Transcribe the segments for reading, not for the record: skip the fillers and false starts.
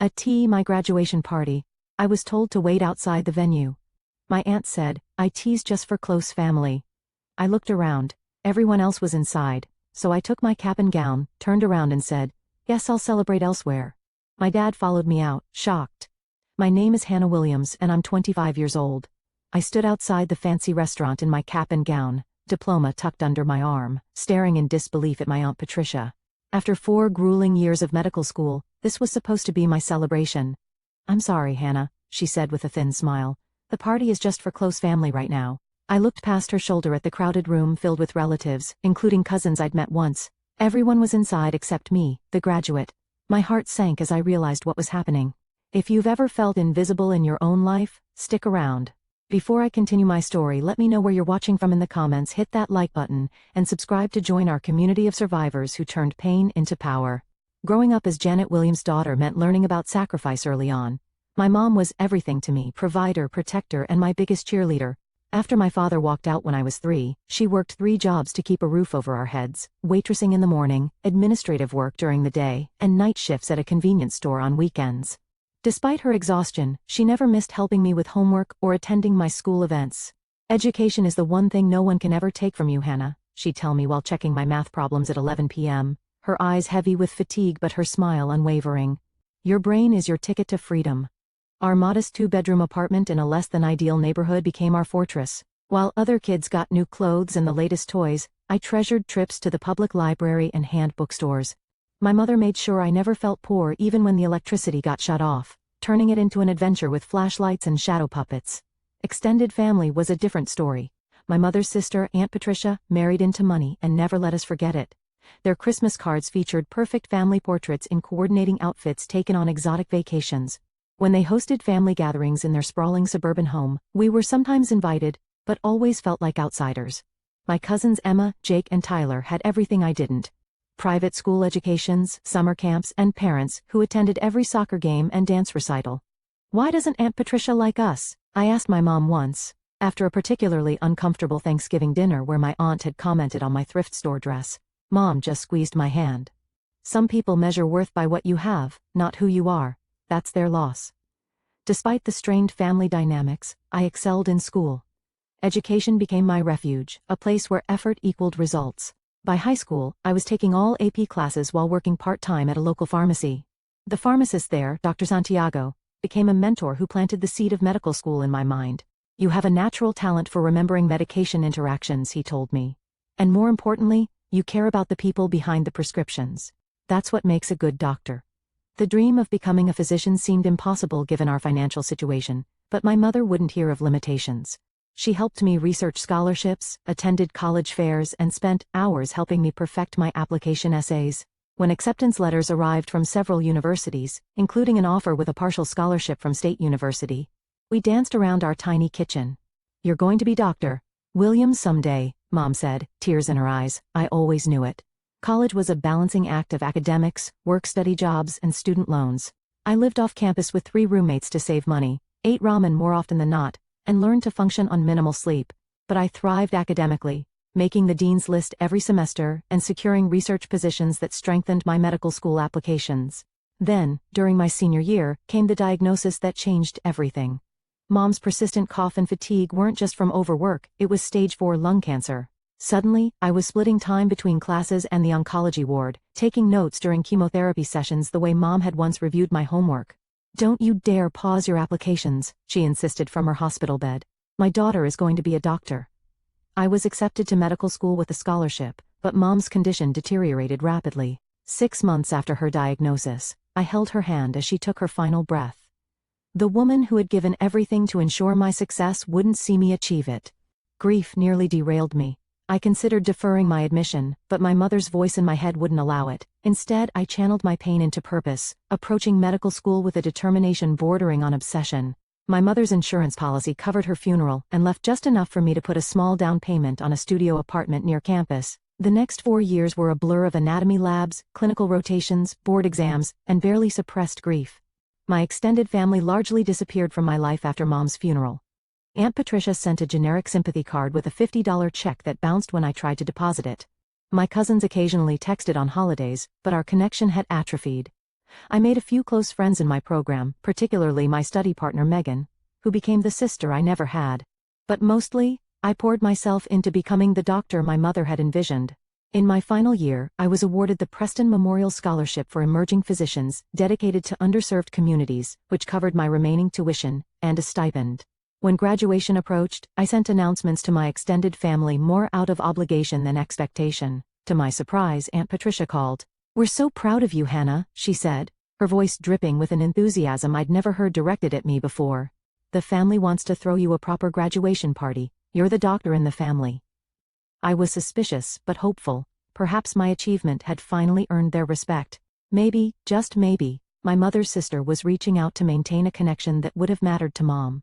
My graduation party. I was told to wait outside the venue. My aunt said, "IT's just for close family." I looked around. Everyone else was inside, so I took my cap and gown, turned around and said, "Yes, I'll celebrate elsewhere." My dad followed me out, shocked. "My name is Hannah Williams and I'm 25 years old." I stood outside the fancy restaurant in my cap and gown, diploma tucked under my arm, staring in disbelief at my Aunt Patricia. After 4 grueling years of medical school, this was supposed to be my celebration. "I'm sorry, Hannah," she said with a thin smile. "The party is just for close family right now." I looked past her shoulder at the crowded room filled with relatives, including cousins I'd met once. Everyone was inside except me, the graduate. My heart sank as I realized what was happening. If you've ever felt invisible in your own life, stick around. Before I continue my story, let me know where you're watching from in the comments, hit that like button, and subscribe to join our community of survivors who turned pain into power. Growing up as Janet Williams' daughter meant learning about sacrifice early on. My mom was everything to me, provider, protector, and my biggest cheerleader. After my father walked out when I was 3, she worked 3 jobs to keep a roof over our heads, waitressing in the morning, administrative work during the day, and night shifts at a convenience store on weekends. Despite her exhaustion, she never missed helping me with homework or attending my school events. "Education is the one thing no one can ever take from you, Hannah," she'd tell me while checking my math problems at 11 p.m., her eyes heavy with fatigue but her smile unwavering. "Your brain is your ticket to freedom." Our modest 2-bedroom apartment in a less-than-ideal neighborhood became our fortress. While other kids got new clothes and the latest toys, I treasured trips to the public library and hand bookstores. My mother made sure I never felt poor even when the electricity got shut off, turning it into an adventure with flashlights and shadow puppets. Extended family was a different story. My mother's sister, Aunt Patricia, married into money and never let us forget it. Their Christmas cards featured perfect family portraits in coordinating outfits taken on exotic vacations. When they hosted family gatherings in their sprawling suburban home, we were sometimes invited, but always felt like outsiders. My cousins Emma, Jake, and Tyler had everything I didn't. Private school educations, summer camps, and parents who attended every soccer game and dance recital. "Why doesn't Aunt Patricia like us?" I asked my mom once, after a particularly uncomfortable Thanksgiving dinner where my aunt had commented on my thrift store dress. Mom just squeezed my hand. "Some people measure worth by what you have, not who you are. That's their loss." Despite the strained family dynamics, I excelled in school. Education became my refuge, a place where effort equaled results. By high school, I was taking all AP classes while working part-time at a local pharmacy. The pharmacist there, Dr. Santiago, became a mentor who planted the seed of medical school in my mind. "You have a natural talent for remembering medication interactions," he told me. "And more importantly, you care about the people behind the prescriptions. That's what makes a good doctor." The dream of becoming a physician seemed impossible given our financial situation, but my mother wouldn't hear of limitations. She helped me research scholarships, attended college fairs, and spent hours helping me perfect my application essays. When acceptance letters arrived from several universities, including an offer with a partial scholarship from State University, we danced around our tiny kitchen. "You're going to be Dr. Williams someday," Mom said, tears in her eyes. I always knew it. College was a balancing act of academics, work-study jobs, and student loans. I lived off campus with 3 roommates to save money, ate ramen more often than not, and learned to function on minimal sleep. But I thrived academically, making the dean's list every semester and securing research positions that strengthened my medical school applications. Then, during my senior year, came the diagnosis that changed everything. Mom's persistent cough and fatigue weren't just from overwork, it was stage 4 lung cancer. Suddenly, I was splitting time between classes and the oncology ward, taking notes during chemotherapy sessions the way Mom had once reviewed my homework. "Don't you dare pause your applications," she insisted from her hospital bed. "My daughter is going to be a doctor." I was accepted to medical school with a scholarship, but Mom's condition deteriorated rapidly. 6 months after her diagnosis, I held her hand as she took her final breath. The woman who had given everything to ensure my success wouldn't see me achieve it. Grief nearly derailed me. I considered deferring my admission, but my mother's voice in my head wouldn't allow it. Instead, I channeled my pain into purpose, approaching medical school with a determination bordering on obsession. My mother's insurance policy covered her funeral and left just enough for me to put a small down payment on a studio apartment near campus. The next 4 years were a blur of anatomy labs, clinical rotations, board exams, and barely suppressed grief. My extended family largely disappeared from my life after Mom's funeral. Aunt Patricia sent a generic sympathy card with a $50 check that bounced when I tried to deposit it. My cousins occasionally texted on holidays, but our connection had atrophied. I made a few close friends in my program, particularly my study partner Megan, who became the sister I never had. But mostly, I poured myself into becoming the doctor my mother had envisioned. In my final year, I was awarded the Preston Memorial Scholarship for Emerging Physicians, dedicated to underserved communities, which covered my remaining tuition, and a stipend. When graduation approached, I sent announcements to my extended family more out of obligation than expectation. To my surprise, Aunt Patricia called. "We're so proud of you, Hannah," she said, her voice dripping with an enthusiasm I'd never heard directed at me before. "The family wants to throw you a proper graduation party. You're the doctor in the family." I was suspicious but hopeful. Perhaps my achievement had finally earned their respect. Maybe, just maybe, my mother's sister was reaching out to maintain a connection that would have mattered to Mom.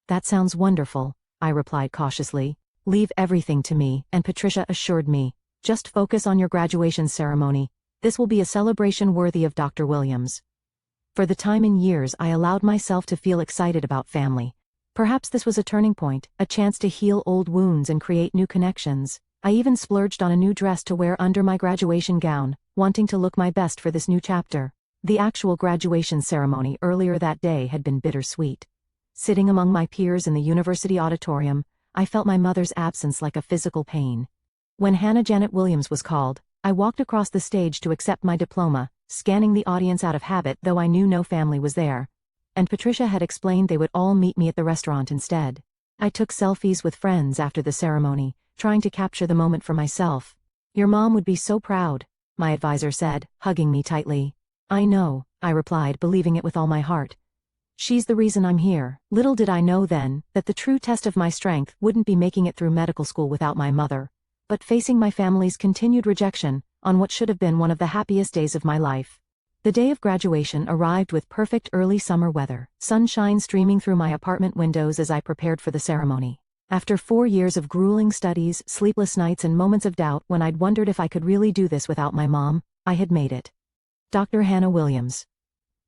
"That sounds wonderful," I replied cautiously. "Leave everything to me," and Patricia assured me. "Just focus on your graduation ceremony. This will be a celebration worthy of Dr. Williams." For the time in years I allowed myself to feel excited about family. Perhaps this was a turning point, a chance to heal old wounds and create new connections. I even splurged on a new dress to wear under my graduation gown, wanting to look my best for this new chapter. The actual graduation ceremony earlier that day had been bittersweet. Sitting among my peers in the university auditorium, I felt my mother's absence like a physical pain. When Hannah Janet Williams was called, I walked across the stage to accept my diploma, scanning the audience out of habit though I knew no family was there. And Patricia had explained they would all meet me at the restaurant instead. I took selfies with friends after the ceremony, trying to capture the moment for myself. "Your mom would be so proud," my advisor said, hugging me tightly. "I know," I replied, believing it with all my heart. "She's the reason I'm here." Little did I know then, that the true test of my strength wouldn't be making it through medical school without my mother, but facing my family's continued rejection, on what should have been one of the happiest days of my life. The day of graduation arrived with perfect early summer weather, sunshine streaming through my apartment windows as I prepared for the ceremony. After 4 years of grueling studies, sleepless nights and moments of doubt when I'd wondered if I could really do this without my mom, I had made it. Dr. Hannah Williams.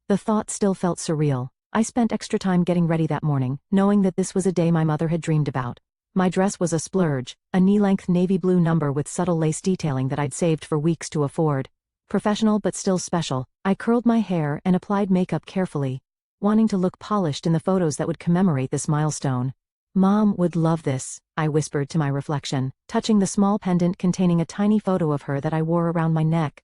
The thought still felt surreal. I spent extra time getting ready that morning, knowing that this was a day my mother had dreamed about. My dress was a splurge, a knee-length navy blue number with subtle lace detailing that I'd saved for weeks to afford. Professional but still special, I curled my hair and applied makeup carefully, wanting to look polished in the photos that would commemorate this milestone. "Mom would love this," I whispered to my reflection, touching the small pendant containing a tiny photo of her that I wore around my neck.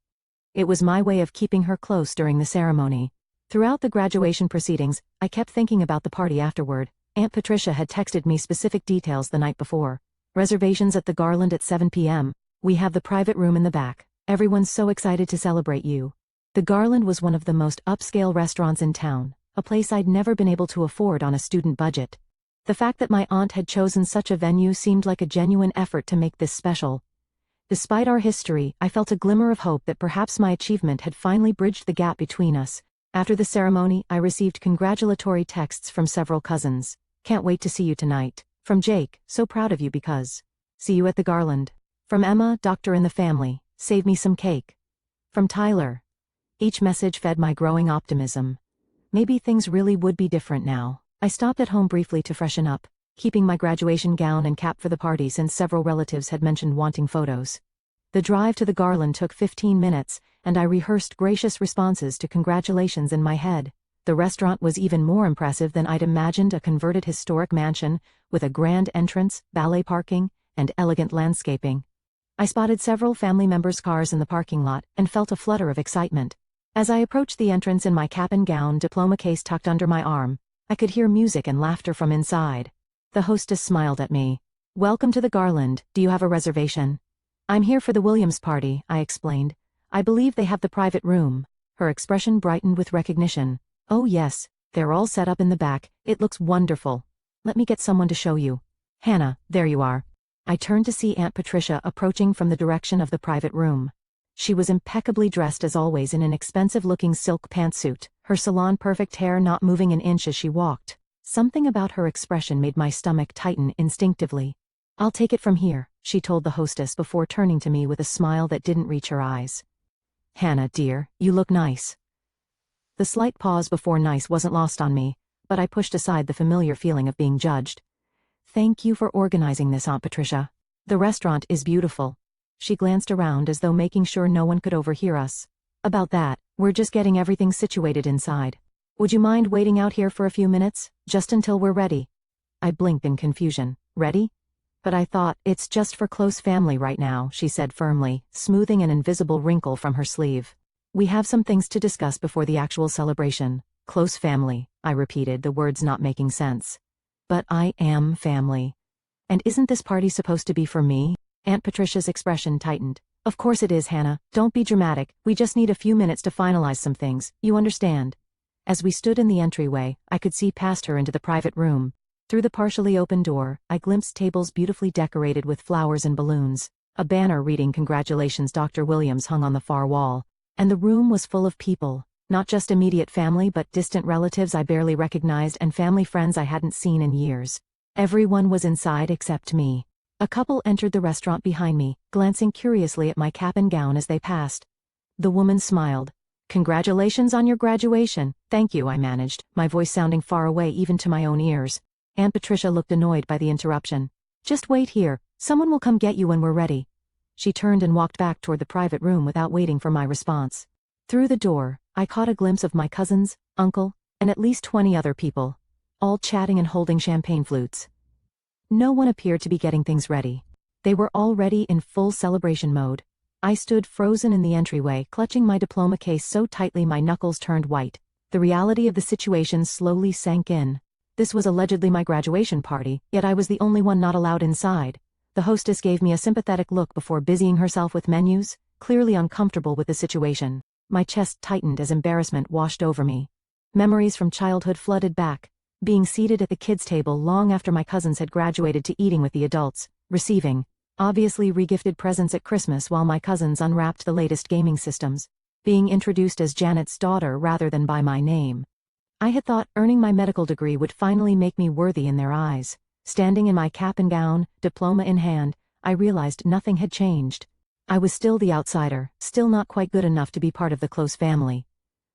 It was my way of keeping her close during the ceremony. Throughout the graduation proceedings, I kept thinking about the party afterward. Aunt Patricia had texted me specific details the night before. "Reservations at the Garland at 7 p.m. We have the private room in the back. Everyone's so excited to celebrate you." The Garland was one of the most upscale restaurants in town, a place I'd never been able to afford on a student budget. The fact that my aunt had chosen such a venue seemed like a genuine effort to make this special. Despite our history, I felt a glimmer of hope that perhaps my achievement had finally bridged the gap between us. After the ceremony, I received congratulatory texts from several cousins. "Can't wait to see you tonight." From Jake, "So proud of you because." "See you at the Garland." From Emma, "Doctor in the family. Save me some cake." From Tyler. Each message fed my growing optimism. Maybe things really would be different now. I stopped at home briefly to freshen up, keeping my graduation gown and cap for the party since several relatives had mentioned wanting photos. The drive to the Garland took 15 minutes, and I rehearsed gracious responses to congratulations in my head. The restaurant was even more impressive than I'd imagined, a converted historic mansion, with a grand entrance, valet parking, and elegant landscaping. I spotted several family members' cars in the parking lot, and felt a flutter of excitement. As I approached the entrance in my cap and gown, diploma case tucked under my arm, I could hear music and laughter from inside. The hostess smiled at me. "Welcome to the Garland. Do you have a reservation?" "I'm here for the Williams party," I explained. "I believe they have the private room." Her expression brightened with recognition. "Oh yes, they're all set up in the back. It looks wonderful. Let me get someone to show you." "Hannah, there you are." I turned to see Aunt Patricia approaching from the direction of the private room. She was impeccably dressed as always in an expensive-looking silk pantsuit, her salon-perfect hair not moving an inch as she walked. Something about her expression made my stomach tighten instinctively. "I'll take it from here," she told the hostess before turning to me with a smile that didn't reach her eyes. "Hannah, dear, you look nice." The slight pause before nice wasn't lost on me, but I pushed aside the familiar feeling of being judged. "Thank you for organizing this, Aunt Patricia. The restaurant is beautiful." She glanced around as though making sure no one could overhear us. About that, we're just getting everything situated inside. Would you mind waiting out here for a few minutes, just until we're ready? I blinked in confusion. Ready? But I thought, it's just for close family right now, she said firmly, smoothing an invisible wrinkle from her sleeve. We have some things to discuss before the actual celebration. Close family, I repeated, the words not making sense. But I am family. And isn't this party supposed to be for me? Aunt Patricia's expression tightened. Of course it is, Hannah. Don't be dramatic. We just need a few minutes to finalize some things, you understand. As we stood in the entryway, I could see past her into the private room. Through the partially open door, I glimpsed tables beautifully decorated with flowers and balloons. A banner reading "Congratulations, Dr. Williams" hung on the far wall. And the room was full of people. Not just immediate family but distant relatives I barely recognized and family friends I hadn't seen in years. Everyone was inside except me. A couple entered the restaurant behind me, glancing curiously at my cap and gown as they passed. The woman smiled. "Congratulations on your graduation." "Thank you," I managed, my voice sounding far away even to my own ears. Aunt Patricia looked annoyed by the interruption. "Just wait here. Someone will come get you when we're ready." She turned and walked back toward the private room without waiting for my response. Through the door, I caught a glimpse of my cousins, uncle, and at least 20 other people, all chatting and holding champagne flutes. No one appeared to be getting things ready. They were already in full celebration mode. I stood frozen in the entryway, clutching my diploma case so tightly my knuckles turned white. The reality of the situation slowly sank in. This was allegedly my graduation party, yet I was the only one not allowed inside. The hostess gave me a sympathetic look before busying herself with menus, clearly uncomfortable with the situation. My chest tightened as embarrassment washed over me. Memories from childhood flooded back. Being seated at the kids' table long after my cousins had graduated to eating with the adults, receiving, obviously regifted presents at Christmas while my cousins unwrapped the latest gaming systems. Being introduced as Janet's daughter rather than by my name. I had thought earning my medical degree would finally make me worthy in their eyes. Standing in my cap and gown, diploma in hand, I realized nothing had changed. I was still the outsider, still not quite good enough to be part of the close family.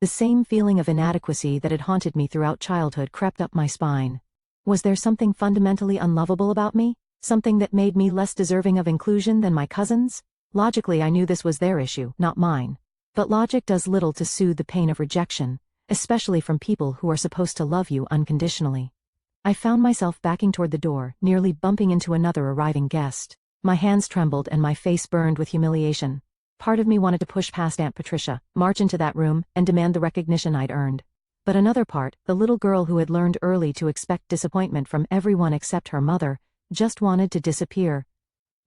The same feeling of inadequacy that had haunted me throughout childhood crept up my spine. Was there something fundamentally unlovable about me? Something that made me less deserving of inclusion than my cousins? Logically, I knew this was their issue, not mine. But logic does little to soothe the pain of rejection, especially from people who are supposed to love you unconditionally. I found myself backing toward the door, nearly bumping into another arriving guest. My hands trembled and my face burned with humiliation. Part of me wanted to push past Aunt Patricia, march into that room, and demand the recognition I'd earned. But another part, the little girl who had learned early to expect disappointment from everyone except her mother, just wanted to disappear.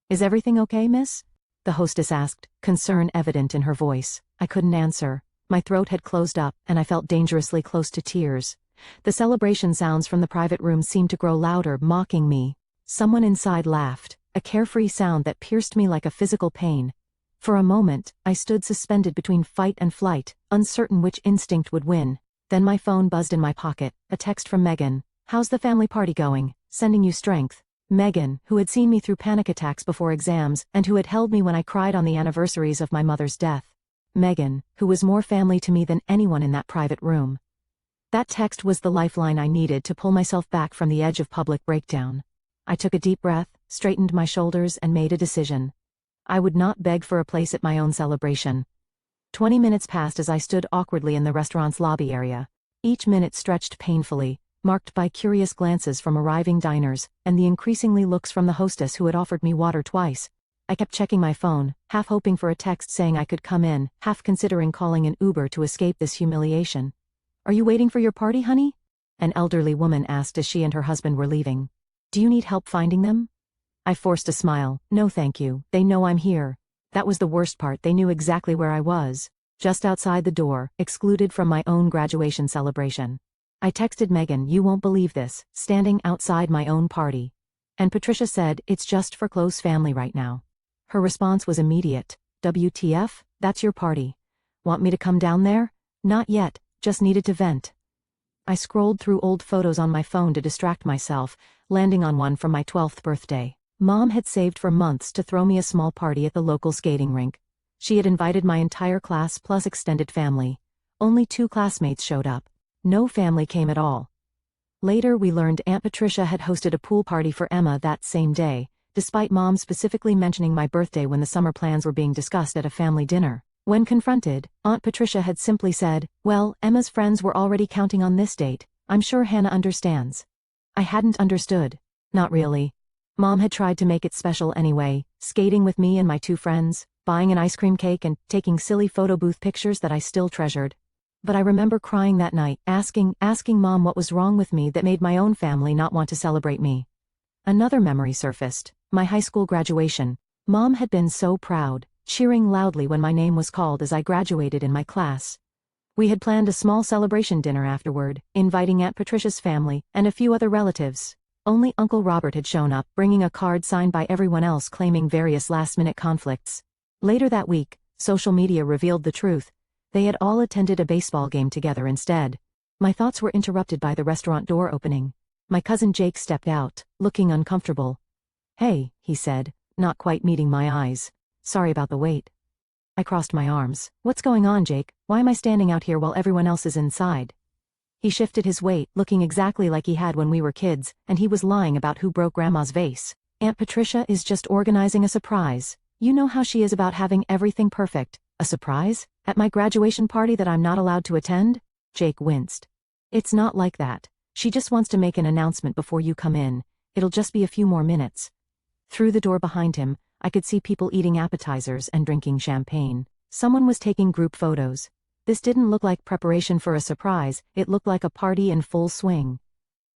"Is everything okay, miss?" the hostess asked, concern evident in her voice. I couldn't answer. My throat had closed up, and I felt dangerously close to tears. The celebration sounds from the private room seemed to grow louder, mocking me. Someone inside laughed, a carefree sound that pierced me like a physical pain. For a moment, I stood suspended between fight and flight, uncertain which instinct would win. Then my phone buzzed in my pocket, a text from Megan. "How's the family party going? Sending you strength." Megan, who had seen me through panic attacks before exams, and who had held me when I cried on the anniversaries of my mother's death. Megan, who was more family to me than anyone in that private room. That text was the lifeline I needed to pull myself back from the edge of public breakdown. I took a deep breath, straightened my shoulders, and made a decision. I would not beg for a place at my own celebration. 20 minutes passed as I stood awkwardly in the restaurant's lobby area. Each minute stretched painfully, marked by curious glances from arriving diners, and the increasingly looks from the hostess who had offered me water twice. I kept checking my phone, half hoping for a text saying I could come in, half considering calling an Uber to escape this humiliation. "Are you waiting for your party, honey?" an elderly woman asked as she and her husband were leaving. "Do you need help finding them?" I forced a smile. "No thank you, they know I'm here." That was the worst part, they knew exactly where I was. Just outside the door, excluded from my own graduation celebration. I texted Megan, "You won't believe this, standing outside my own party." And Patricia said, "It's just for close family right now." Her response was immediate. "WTF? That's your party. Want me to come down there?" "Not yet, just needed to vent." I scrolled through old photos on my phone to distract myself, landing on one from my 12th birthday. Mom had saved for months to throw me a small party at the local skating rink. She had invited my entire class plus extended family. Only 2 classmates showed up. No family came at all. Later we learned Aunt Patricia had hosted a pool party for Emma that same day, despite Mom specifically mentioning my birthday when the summer plans were being discussed at a family dinner. When confronted, Aunt Patricia had simply said, "Well, Emma's friends were already counting on this date. I'm sure Hannah understands." I hadn't understood. Not really. Mom had tried to make it special anyway, skating with me and my two friends, buying an ice cream cake and taking silly photo booth pictures that I still treasured. But I remember crying that night, asking Mom what was wrong with me that made my own family not want to celebrate me. Another memory surfaced, my high school graduation. Mom had been so proud, cheering loudly when my name was called as I graduated in my class. We had planned a small celebration dinner afterward, inviting Aunt Patricia's family and a few other relatives. Only Uncle Robert had shown up, bringing a card signed by everyone else claiming various last-minute conflicts. Later that week, social media revealed the truth. They had all attended a baseball game together instead. My thoughts were interrupted by the restaurant door opening. My cousin Jake stepped out, looking uncomfortable. "Hey," he said, not quite meeting my eyes. "Sorry about the wait." I crossed my arms. "What's going on, Jake? Why am I standing out here while everyone else is inside?" He shifted his weight, looking exactly like he had when we were kids, and he was lying about who broke Grandma's vase. "Aunt Patricia is just organizing a surprise. You know how she is about having everything perfect. A surprise? At my graduation party that I'm not allowed to attend?" Jake winced. "It's not like that. She just wants to make an announcement before you come in. It'll just be a few more minutes." Through the door behind him, I could see people eating appetizers and drinking champagne. Someone was taking group photos. This didn't look like preparation for a surprise, it looked like a party in full swing.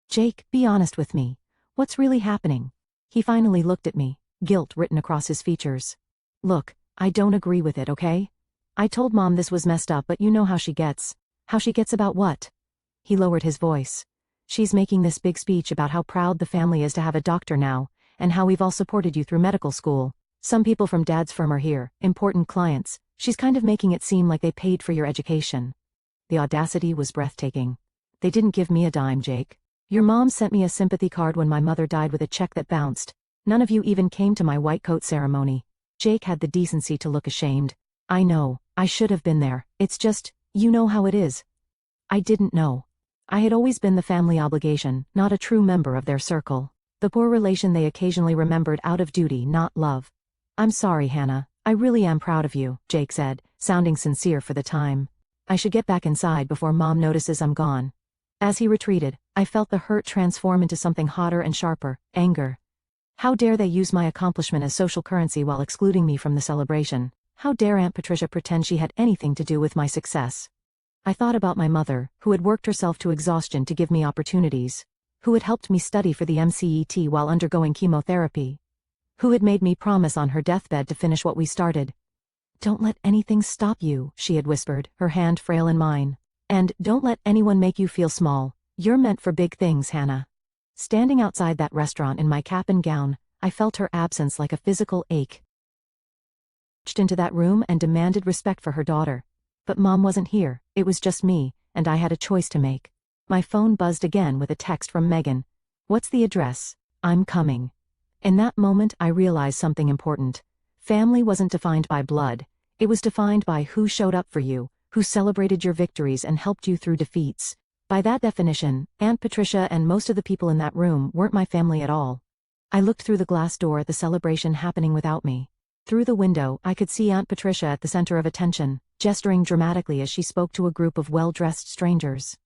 "Jake, be honest with me. What's really happening?" He finally looked at me, guilt written across his features. "Look, I don't agree with it, okay? I told Mom this was messed up, but you know how she gets." "How she gets about what?" He lowered his voice. "She's making this big speech about how proud the family is to have a doctor now, and how we've all supported you through medical school. Some people from Dad's firm are here, important clients. She's kind of making it seem like they paid for your education." The audacity was breathtaking. "They didn't give me a dime, Jake. Your mom sent me a sympathy card when my mother died with a check that bounced. None of you even came to my white coat ceremony." Jake had the decency to look ashamed. "I know, I should have been there. It's just, you know how it is." I didn't know. I had always been the family obligation, not a true member of their circle. The poor relation they occasionally remembered out of duty, not love. "I'm sorry, Hannah. I really am proud of you," Jake said, sounding sincere for the time. "I should get back inside before Mom notices I'm gone." As he retreated, I felt the hurt transform into something hotter and sharper, anger. How dare they use my accomplishment as social currency while excluding me from the celebration? How dare Aunt Patricia pretend she had anything to do with my success? I thought about my mother, who had worked herself to exhaustion to give me opportunities, who had helped me study for the MCET while undergoing chemotherapy, who had made me promise on her deathbed to finish what we started. "Don't let anything stop you," she had whispered, her hand frail in mine. "And don't let anyone make you feel small. You're meant for big things, Hannah." Standing outside that restaurant in my cap and gown, I felt her absence like a physical ache. I marched into that room and demanded respect for her daughter. But Mom wasn't here, it was just me, and I had a choice to make. My phone buzzed again with a text from Megan. "What's the address? I'm coming." In that moment I realized something important. Family wasn't defined by blood. It was defined by who showed up for you, who celebrated your victories and helped you through defeats. By that definition, Aunt Patricia and most of the people in that room weren't my family at all. I looked through the glass door at the celebration happening without me. Through the window I could see Aunt Patricia at the center of attention, gesturing dramatically as she spoke to a group of well-dressed strangers.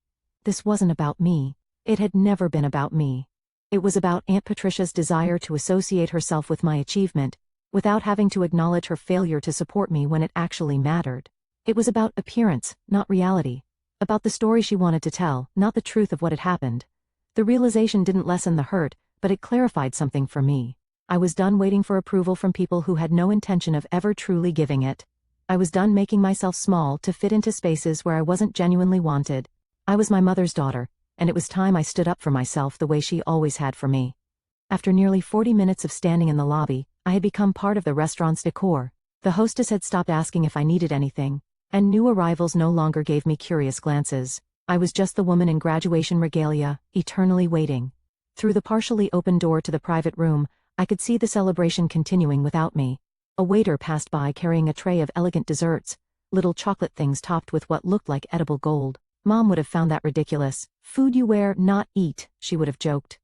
This wasn't about me. It had never been about me. It was about Aunt Patricia's desire to associate herself with my achievement, without having to acknowledge her failure to support me when it actually mattered. It was about appearance, not reality. About the story she wanted to tell, not the truth of what had happened. The realization didn't lessen the hurt, but it clarified something for me. I was done waiting for approval from people who had no intention of ever truly giving it. I was done making myself small to fit into spaces where I wasn't genuinely wanted. I was my mother's daughter, and it was time I stood up for myself the way she always had for me. After nearly 40 minutes of standing in the lobby, I had become part of the restaurant's decor. The hostess had stopped asking if I needed anything, and new arrivals no longer gave me curious glances. I was just the woman in graduation regalia, eternally waiting. Through the partially open door to the private room, I could see the celebration continuing without me. A waiter passed by carrying a tray of elegant desserts, little chocolate things topped with what looked like edible gold. Mom would have found that ridiculous. "Food you wear, not eat," she would have joked.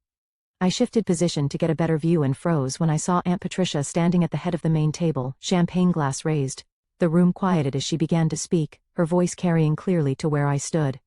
I shifted position to get a better view and froze when I saw Aunt Patricia standing at the head of the main table, champagne glass raised. The room quieted as she began to speak, her voice carrying clearly to where I stood.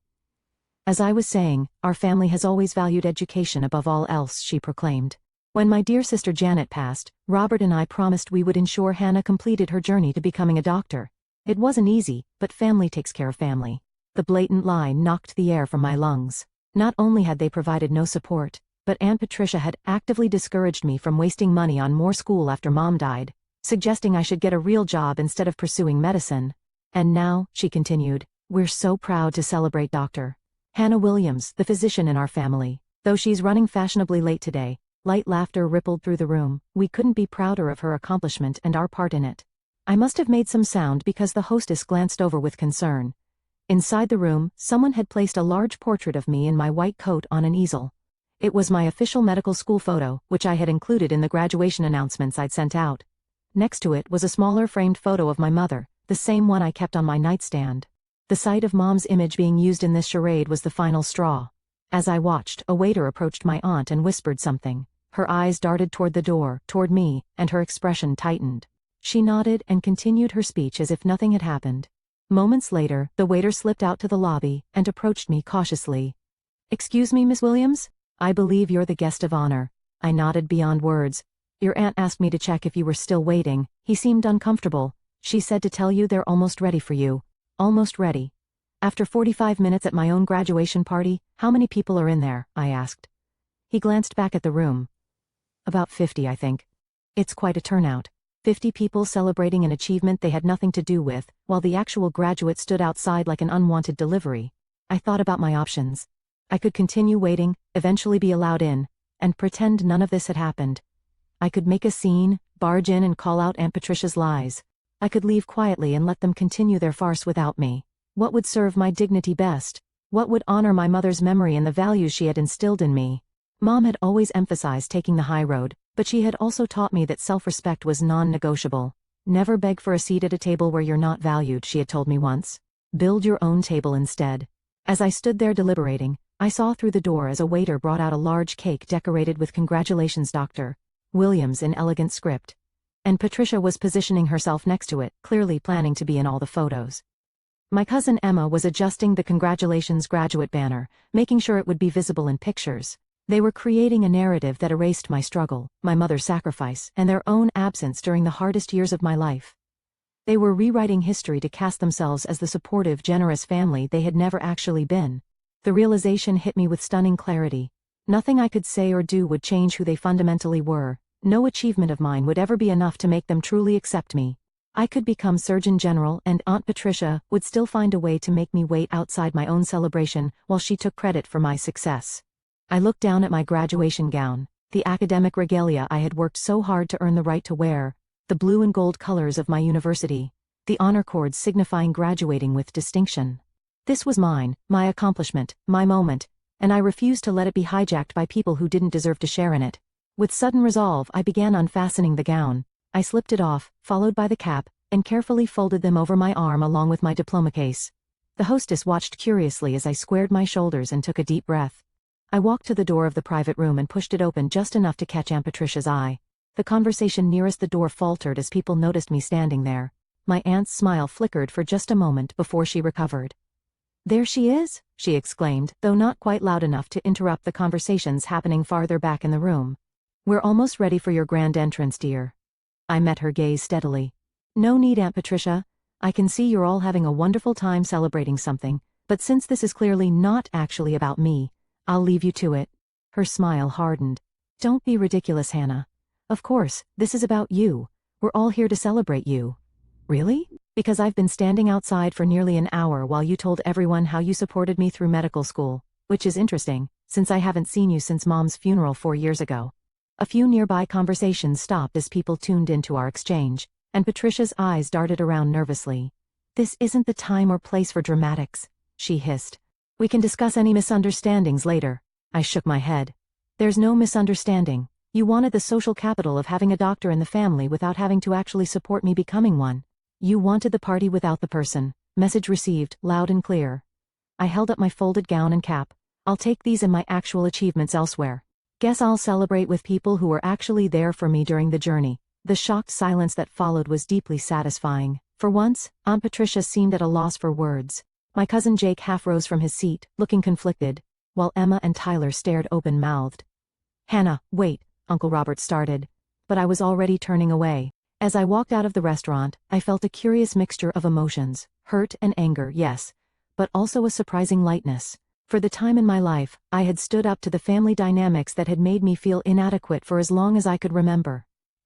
As I was saying, our family has always valued education above all else, she proclaimed. When my dear sister Janet passed, Robert and I promised we would ensure Hannah completed her journey to becoming a doctor. It wasn't easy, but family takes care of family. The blatant lie knocked the air from my lungs. Not only had they provided no support, but Aunt Patricia had actively discouraged me from wasting money on more school after Mom died, suggesting I should get a real job instead of pursuing medicine. And now, she continued, we're so proud to celebrate Dr. Hannah Williams, the physician in our family. Though she's running fashionably late today, light laughter rippled through the room. We couldn't be prouder of her accomplishment and our part in it. I must have made some sound because the hostess glanced over with concern. Inside the room, someone had placed a large portrait of me in my white coat on an easel. It was my official medical school photo, which I had included in the graduation announcements I'd sent out. Next to it was a smaller framed photo of my mother, the same one I kept on my nightstand. The sight of Mom's image being used in this charade was the final straw. As I watched, a waiter approached my aunt and whispered something. Her eyes darted toward the door, toward me, and her expression tightened. She nodded and continued her speech as if nothing had happened. Moments later, the waiter slipped out to the lobby and approached me cautiously. "Excuse me, Miss Williams? I believe you're the guest of honor." I nodded beyond words. "Your aunt asked me to check if you were still waiting." He seemed uncomfortable. "She said to tell you they're almost ready for you." Almost ready. After 45 minutes at my own graduation party, how many people are in there? I asked. He glanced back at the room. About 50, I think. It's quite a turnout. 50 people celebrating an achievement they had nothing to do with, while the actual graduate stood outside like an unwanted delivery. I thought about my options. I could continue waiting, eventually be allowed in, and pretend none of this had happened. I could make a scene, barge in and call out Aunt Patricia's lies. I could leave quietly and let them continue their farce without me. What would serve my dignity best? What would honor my mother's memory and the values she had instilled in me? Mom had always emphasized taking the high road, but she had also taught me that self-respect was non-negotiable. Never beg for a seat at a table where you're not valued, she had told me once. Build your own table instead. As I stood there deliberating, I saw through the door as a waiter brought out a large cake decorated with "Congratulations, Dr. Williams" in elegant script. And Patricia was positioning herself next to it, clearly planning to be in all the photos. My cousin Emma was adjusting the "Congratulations Graduate" banner, making sure it would be visible in pictures. They were creating a narrative that erased my struggle, my mother's sacrifice, and their own absence during the hardest years of my life. They were rewriting history to cast themselves as the supportive, generous family they had never actually been. The realization hit me with stunning clarity. Nothing I could say or do would change who they fundamentally were. No achievement of mine would ever be enough to make them truly accept me. I could become Surgeon General and Aunt Patricia would still find a way to make me wait outside my own celebration while she took credit for my success. I looked down at my graduation gown, the academic regalia I had worked so hard to earn the right to wear, the blue and gold colors of my university, the honor cords signifying graduating with distinction. This was mine, my accomplishment, my moment, and I refused to let it be hijacked by people who didn't deserve to share in it. With sudden resolve, I began unfastening the gown. I slipped it off, followed by the cap, and carefully folded them over my arm along with my diploma case. The hostess watched curiously as I squared my shoulders and took a deep breath. I walked to the door of the private room and pushed it open just enough to catch Aunt Patricia's eye. The conversation nearest the door faltered as people noticed me standing there. My aunt's smile flickered for just a moment before she recovered. "There she is," she exclaimed, though not quite loud enough to interrupt the conversations happening farther back in the room. "We're almost ready for your grand entrance, dear." I met her gaze steadily. "No need, Aunt Patricia. I can see you're all having a wonderful time celebrating something, but since this is clearly not actually about me, I'll leave you to it." Her smile hardened. "Don't be ridiculous, Hannah. Of course, this is about you. We're all here to celebrate you." "Really? Because I've been standing outside for nearly an hour while you told everyone how you supported me through medical school, which is interesting, since I haven't seen you since Mom's funeral 4 years ago." A few nearby conversations stopped as people tuned into our exchange, and Patricia's eyes darted around nervously. "This isn't the time or place for dramatics," she hissed. "We can discuss any misunderstandings later." I shook my head. "There's no misunderstanding. You wanted the social capital of having a doctor in the family without having to actually support me becoming one. You wanted the party without the person." Message received, loud and clear. I held up my folded gown and cap. "I'll take these and my actual achievements elsewhere. Guess I'll celebrate with people who were actually there for me during the journey." The shocked silence that followed was deeply satisfying. For once, Aunt Patricia seemed at a loss for words. My cousin Jake half rose from his seat, looking conflicted, while Emma and Tyler stared open-mouthed. "Hannah, wait," Uncle Robert started. But I was already turning away. As I walked out of the restaurant, I felt a curious mixture of emotions, hurt and anger, yes, but also a surprising lightness. For the time in my life, I had stood up to the family dynamics that had made me feel inadequate for as long as I could remember.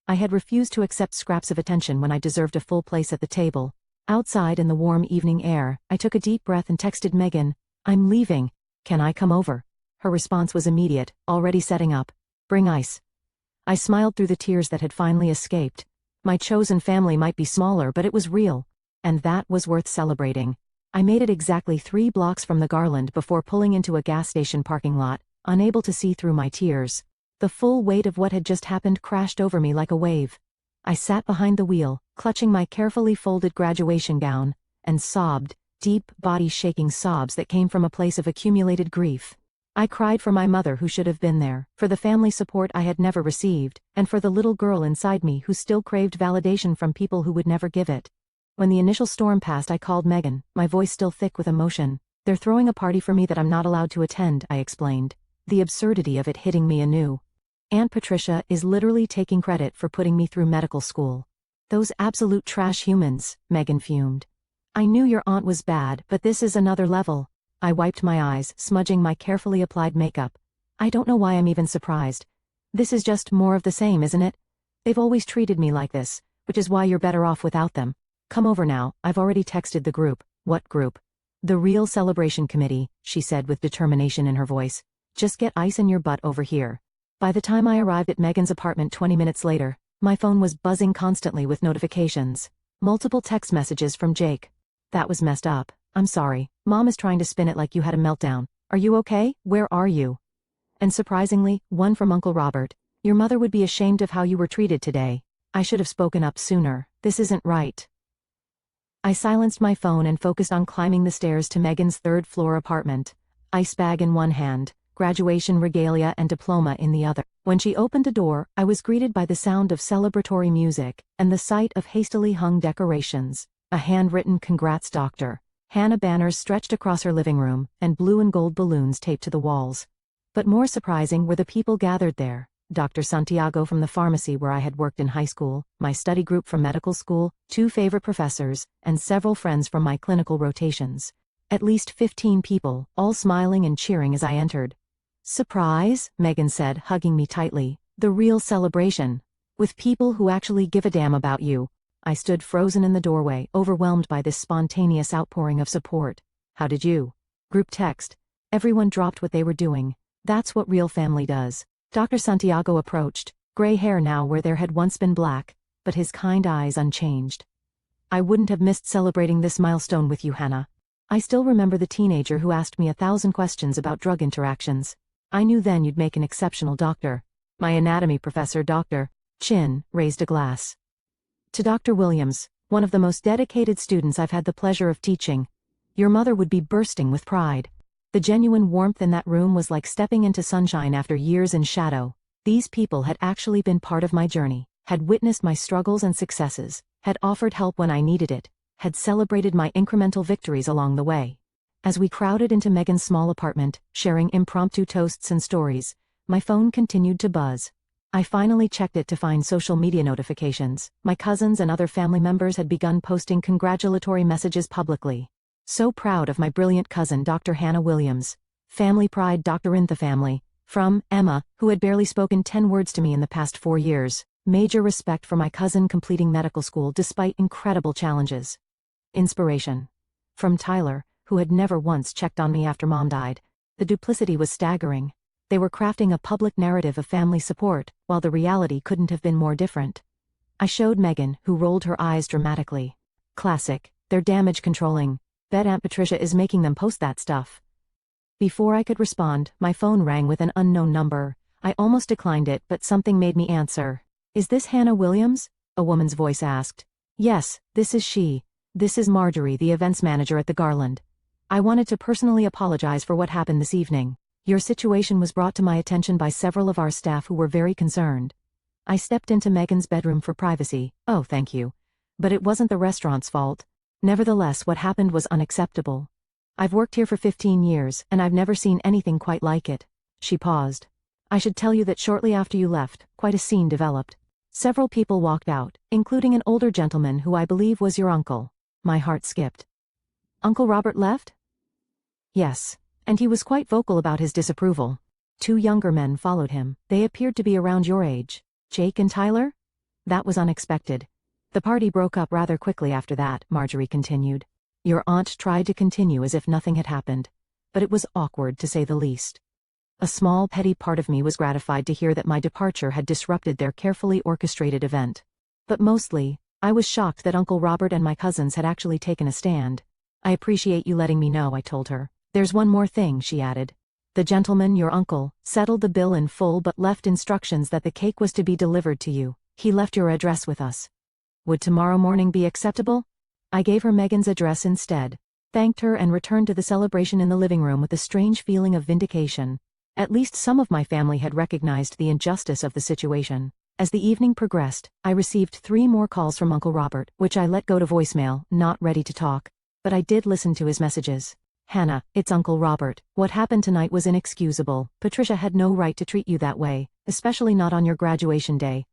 I had refused to accept scraps of attention when I deserved a full place at the table. Outside in the warm evening air, I took a deep breath and texted Megan, "I'm leaving. Can I come over?" Her response was immediate, already setting up. "Bring ice." I smiled through the tears that had finally escaped. My chosen family might be smaller, but it was real. And that was worth celebrating. I made it exactly 3 blocks from the Garland before pulling into a gas station parking lot, unable to see through my tears. The full weight of what had just happened crashed over me like a wave. I sat behind the wheel, clutching my carefully folded graduation gown, and sobbed, deep, body-shaking sobs that came from a place of accumulated grief. I cried for my mother who should have been there, for the family support I had never received, and for the little girl inside me who still craved validation from people who would never give it. When the initial storm passed, I called Megan, my voice still thick with emotion. "They're throwing a party for me that I'm not allowed to attend," I explained, the absurdity of it hitting me anew. "Aunt Patricia is literally taking credit for putting me through medical school. Those absolute trash humans," Megan fumed. "I knew your aunt was bad, but this is another level." I wiped my eyes, smudging my carefully applied makeup. "I don't know why I'm even surprised. This is just more of the same, isn't it? They've always treated me like this, which is why you're better off without them. Come over now, I've already texted the group." "What group?" "The real celebration committee," she said with determination in her voice. "Just get ice in your butt over here." By the time I arrived at Megan's apartment 20 minutes later, my phone was buzzing constantly with notifications. Multiple text messages from Jake. "That was messed up. I'm sorry. Mom is trying to spin it like you had a meltdown. Are you okay? Where are you?" And surprisingly, one from Uncle Robert. "Your mother would be ashamed of how you were treated today. I should have spoken up sooner. This isn't right." I silenced my phone and focused on climbing the stairs to Megan's 3rd-floor apartment. Ice bag in one hand, graduation regalia and diploma in the other. When she opened the door, I was greeted by the sound of celebratory music, and the sight of hastily hung decorations. A handwritten "Congrats, Doctor" Hannah banners stretched across her living room, and blue and gold balloons taped to the walls. But more surprising were the people gathered there. Dr. Santiago from the pharmacy where I had worked in high school, my study group from medical school, 2 favorite professors, and several friends from my clinical rotations. At least 15 people, all smiling and cheering as I entered. "Surprise," Megan said, hugging me tightly. "The real celebration. With people who actually give a damn about you." I stood frozen in the doorway, overwhelmed by this spontaneous outpouring of support. "How did you?" Group text. Everyone dropped what they were doing. That's what real family does. Dr. Santiago approached, gray hair now where there had once been black, but his kind eyes unchanged. "I wouldn't have missed celebrating this milestone with you, Hannah." I still remember the teenager who asked me 1,000 questions about drug interactions. "I knew then you'd make an exceptional doctor." My anatomy professor, Dr. Chin, raised a glass. "To Dr. Williams, one of the most dedicated students I've had the pleasure of teaching. Your mother would be bursting with pride." The genuine warmth in that room was like stepping into sunshine after years in shadow. These people had actually been part of my journey, had witnessed my struggles and successes, had offered help when I needed it, had celebrated my incremental victories along the way. As we crowded into Megan's small apartment, sharing impromptu toasts and stories, my phone continued to buzz. I finally checked it to find social media notifications. My cousins and other family members had begun posting congratulatory messages publicly. "So proud of my brilliant cousin Dr. Hannah Williams. Family pride, Dr. in the family." From Emma, who had barely spoken 10 words to me in the past 4 years. "Major respect for my cousin completing medical school despite incredible challenges." Inspiration. From Tyler, who had never once checked on me after Mom died. The duplicity was staggering. They were crafting a public narrative of family support, while the reality couldn't have been more different. I showed Megan, who rolled her eyes dramatically. "Classic. They're damage controlling. Bet Aunt Patricia is making them post that stuff." Before I could respond, my phone rang with an unknown number. I almost declined it, but something made me answer. "Is this Hannah Williams?" a woman's voice asked. "Yes, this is she. This is Marjorie, the events manager at the Garland. I wanted to personally apologize for what happened this evening. Your situation was brought to my attention by several of our staff who were very concerned." I stepped into Megan's bedroom for privacy. "Oh, thank you. But it wasn't the restaurant's fault. Nevertheless, what happened was unacceptable. I've worked here for 15 years, and I've never seen anything quite like it. She paused. I should tell you that shortly after you left, quite a scene developed. Several people walked out, including an older gentleman who I believe was your uncle. My heart skipped. Uncle Robert left? Yes. And he was quite vocal about his disapproval. 2 younger men followed him. They appeared to be around your age. Jake and Tyler? That was unexpected. The party broke up rather quickly after that, Marjorie continued. Your aunt tried to continue as if nothing had happened. But it was awkward, to say the least. A small, petty part of me was gratified to hear that my departure had disrupted their carefully orchestrated event. But mostly, I was shocked that Uncle Robert and my cousins had actually taken a stand. I appreciate you letting me know, I told her. There's one more thing, she added. The gentleman, your uncle, settled the bill in full but left instructions that the cake was to be delivered to you. He left your address with us. Would tomorrow morning be acceptable? I gave her Megan's address instead, thanked her and returned to the celebration in the living room with a strange feeling of vindication. At least some of my family had recognized the injustice of the situation. As the evening progressed, I received 3 more calls from Uncle Robert, which I let go to voicemail, not ready to talk. But I did listen to his messages. Hannah, it's Uncle Robert. What happened tonight was inexcusable. Patricia had no right to treat you that way, especially not on your graduation day.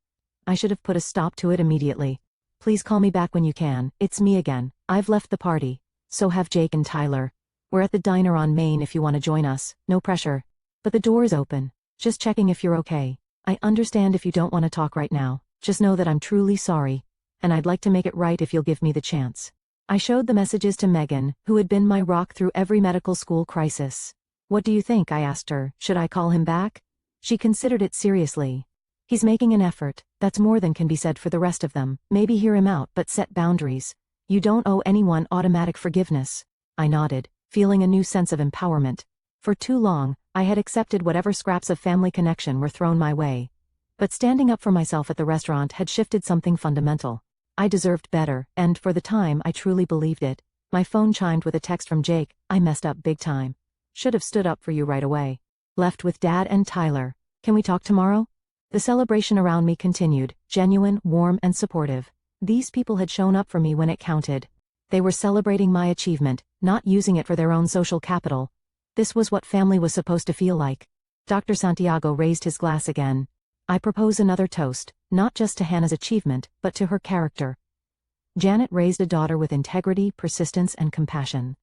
I should have put a stop to it immediately. Please call me back when you can. It's me again. I've left the party. So have Jake and Tyler. We're at the diner on Main if you want to join us. No pressure. But the door is open. Just checking if you're okay. I understand if you don't want to talk right now. Just know that I'm truly sorry. And I'd like to make it right if you'll give me the chance. I showed the messages to Megan, who had been my rock through every medical school crisis. What do you think? I asked her. Should I call him back? She considered it seriously. He's making an effort. That's more than can be said for the rest of them. Maybe hear him out, but set boundaries. You don't owe anyone automatic forgiveness. I nodded, feeling a new sense of empowerment. For too long, I had accepted whatever scraps of family connection were thrown my way. But standing up for myself at the restaurant had shifted something fundamental. I deserved better, and for the time I truly believed it. My phone chimed with a text from Jake. I messed up big time. Should have stood up for you right away. Left with Dad and Tyler. Can we talk tomorrow? The celebration around me continued, genuine, warm, and supportive. These people had shown up for me when it counted. They were celebrating my achievement, not using it for their own social capital. This was what family was supposed to feel like. Dr. Santiago raised his glass again. I propose another toast, not just to Hannah's achievement, but to her character. Janet raised a daughter with integrity, persistence, and compassion.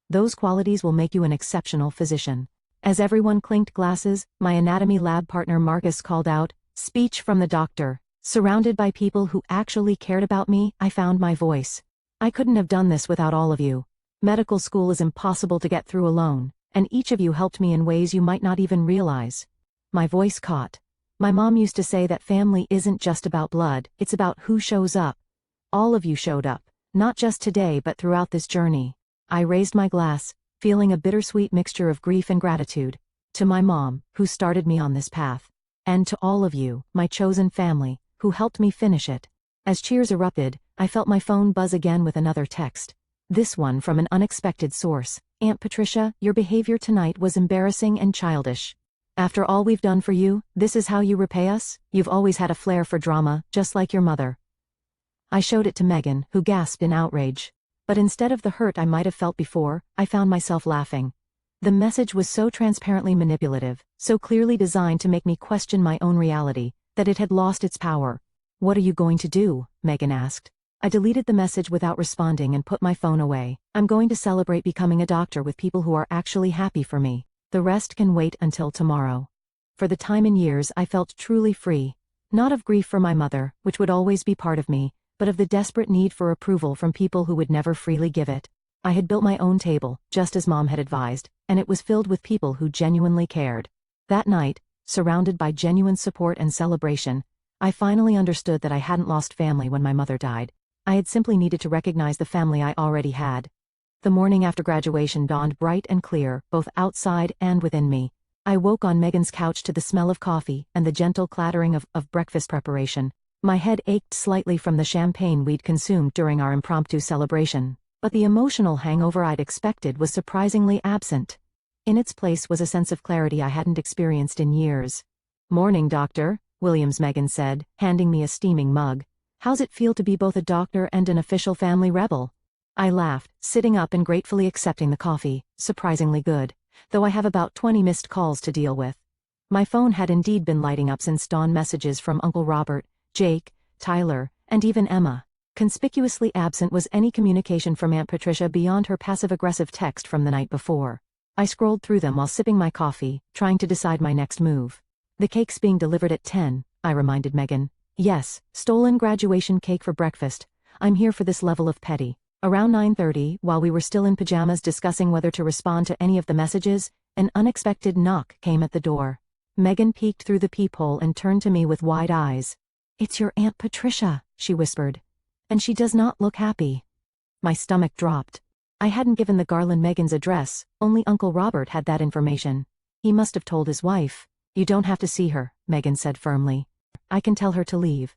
Those qualities will make you an exceptional physician. As everyone clinked glasses, my anatomy lab partner Marcus called out, "Speech from the doctor." Surrounded by people who actually cared about me, I found my voice. I couldn't have done this without all of you. Medical school is impossible to get through alone, and each of you helped me in ways you might not even realize. My voice caught. My mom used to say that family isn't just about blood, it's about who shows up. All of you showed up, not just today but throughout this journey. I raised my glass, feeling a bittersweet mixture of grief and gratitude. To my mom, who started me on this path. And to all of you, my chosen family, who helped me finish it. As cheers erupted, I felt my phone buzz again with another text. This one from an unexpected source. Aunt Patricia, your behavior tonight was embarrassing and childish. After all we've done for you, this is how you repay us? You've always had a flair for drama, just like your mother. I showed it to Megan, who gasped in outrage. But instead of the hurt I might have felt before, I found myself laughing. The message was so transparently manipulative, so clearly designed to make me question my own reality, that it had lost its power. What are you going to do? Megan asked. I deleted the message without responding and put my phone away. I'm going to celebrate becoming a doctor with people who are actually happy for me. The rest can wait until tomorrow. For the time in years I felt truly free. Not of grief for my mother, which would always be part of me, but of the desperate need for approval from people who would never freely give it. I had built my own table, just as Mom had advised, and it was filled with people who genuinely cared. That night, surrounded by genuine support and celebration, I finally understood that I hadn't lost family when my mother died. I had simply needed to recognize the family I already had. The morning after graduation dawned bright and clear, both outside and within me. I woke on Megan's couch to the smell of coffee and the gentle clattering of breakfast preparation. My head ached slightly from the champagne we'd consumed during our impromptu celebration, but the emotional hangover I'd expected was surprisingly absent. In its place was a sense of clarity I hadn't experienced in years. "Morning, Doctor," Williams Megan said, handing me a steaming mug. How's it feel to be both a doctor and an official family rebel? I laughed, sitting up and gratefully accepting the coffee, surprisingly good, though I have about 20 missed calls to deal with. My phone had indeed been lighting up since dawn messages from Uncle Robert, Jake, Tyler, and even Emma. Conspicuously absent was any communication from Aunt Patricia beyond her passive-aggressive text from the night before. I scrolled through them while sipping my coffee, trying to decide my next move. The cake's being delivered at 10, I reminded Megan. Yes, stolen graduation cake for breakfast. I'm here for this level of petty. Around 9:30, while we were still in pajamas discussing whether to respond to any of the messages, an unexpected knock came at the door. Megan peeked through the peephole and turned to me with wide eyes. "It's your Aunt Patricia," she whispered. "And she does not look happy." My stomach dropped. I hadn't given the Garland Megan's address, only Uncle Robert had that information. He must have told his wife. "You don't have to see her," Megan said firmly. "I can tell her to leave."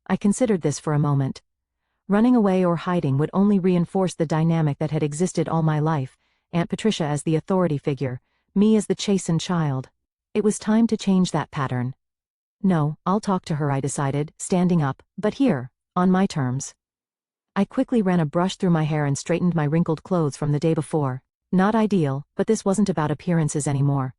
I considered this for a moment. Running away or hiding would only reinforce the dynamic that had existed all my life, Aunt Patricia as the authority figure, me as the chastened child. It was time to change that pattern. "No, I'll talk to her," I decided, standing up, "but here, on my terms." I quickly ran a brush through my hair and straightened my wrinkled clothes from the day before. Not ideal, but this wasn't about appearances anymore.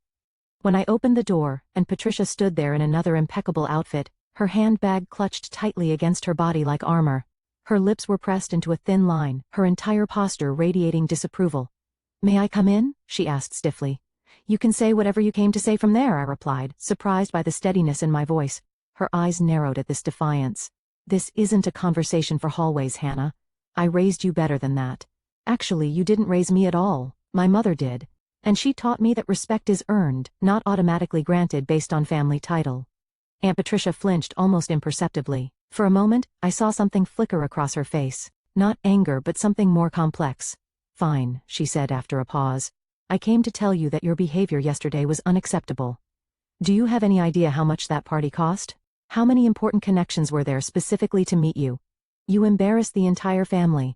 When I opened the door, and Patricia stood there in another impeccable outfit, her handbag clutched tightly against her body like armor. Her lips were pressed into a thin line, her entire posture radiating disapproval. "May I come in?" she asked stiffly. "You can say whatever you came to say from there," I replied, surprised by the steadiness in my voice. Her eyes narrowed at this defiance. "This isn't a conversation for hallways, Hannah. I raised you better than that. Actually, you didn't raise me at all. My mother did. And she taught me that respect is earned, not automatically granted based on family title." Aunt Patricia flinched almost imperceptibly. For a moment, I saw something flicker across her face. Not anger, but something more complex. "Fine," she said after a pause. "I came to tell you that your behavior yesterday was unacceptable. Do you have any idea how much that party cost? How many important connections were there specifically to meet you? You embarrassed the entire family."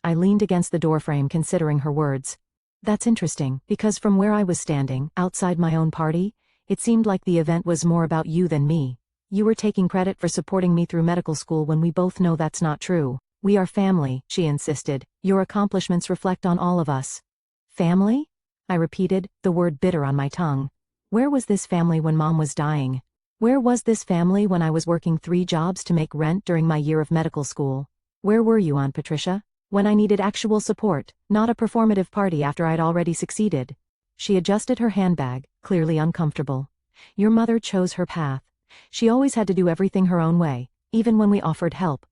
I leaned against the doorframe considering her words. That's interesting, because from where I was standing, outside my own party, it seemed like the event was more about you than me. You were taking credit for supporting me through medical school when we both know that's not true. "We are family," she insisted. "Your accomplishments reflect on all of us." "Family?" I repeated, the word bitter on my tongue. Where was this family when Mom was dying? Where was this family when I was working 3 jobs to make rent during my year of medical school? Where were you, Aunt Patricia? When I needed actual support, not a performative party after I'd already succeeded. She adjusted her handbag, clearly uncomfortable. Your mother chose her path. She always had to do everything her own way, even when we offered help.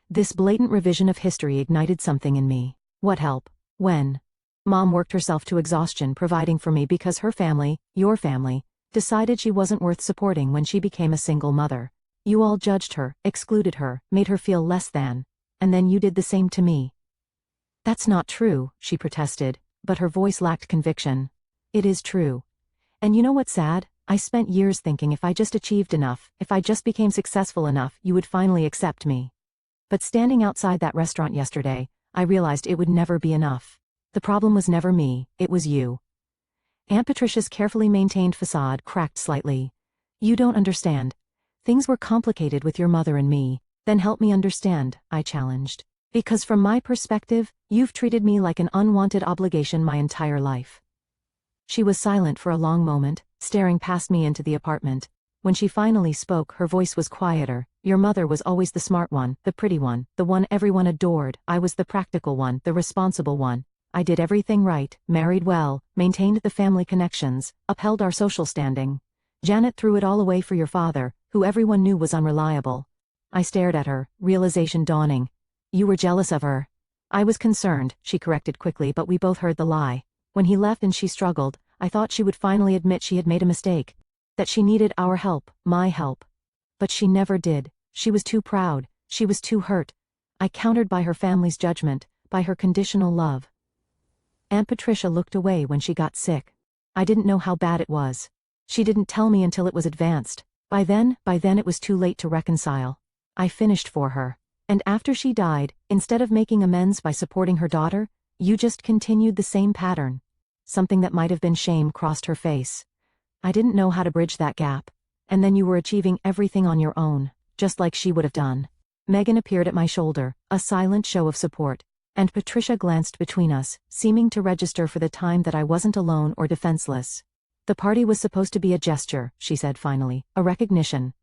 This blatant revision of history ignited something in me. What help? When? Mom worked herself to exhaustion providing for me because her family, your family, decided she wasn't worth supporting when she became a single mother. You all judged her, excluded her, made her feel less than. And then you did the same to me. That's not true, she protested, but her voice lacked conviction. It is true. And you know what's sad? I spent years thinking if I just achieved enough, if I just became successful enough, you would finally accept me. But standing outside that restaurant yesterday, I realized it would never be enough. The problem was never me, it was you. Aunt Patricia's carefully maintained facade cracked slightly. You don't understand. Things were complicated with your mother and me. Then help me understand, I challenged. Because from my perspective, you've treated me like an unwanted obligation my entire life. She was silent for a long moment, staring past me into the apartment. When she finally spoke, her voice was quieter. Your mother was always the smart one, the pretty one, the one everyone adored. I was the practical one, the responsible one. I did everything right, married well, maintained the family connections, upheld our social standing. Janet threw it all away for your father, who everyone knew was unreliable. I stared at her, realization dawning. You were jealous of her. I was concerned, she corrected quickly, but we both heard the lie. When he left and she struggled, I thought she would finally admit she had made a mistake. That she needed our help, my help. But she never did. She was too proud. She was too hurt. I countered by her family's judgment, by her conditional love. Aunt Patricia looked away when she got sick. I didn't know how bad it was. She didn't tell me until it was advanced. By then it was too late to reconcile. I finished for her. And after she died, instead of making amends by supporting her daughter, you just continued the same pattern. Something that might have been shame crossed her face. I didn't know how to bridge that gap. And then you were achieving everything on your own, just like she would have done. Megan appeared at my shoulder, a silent show of support, and Patricia glanced between us, seeming to register for the time that I wasn't alone or defenseless. The party was supposed to be a gesture, she said finally, a recognition.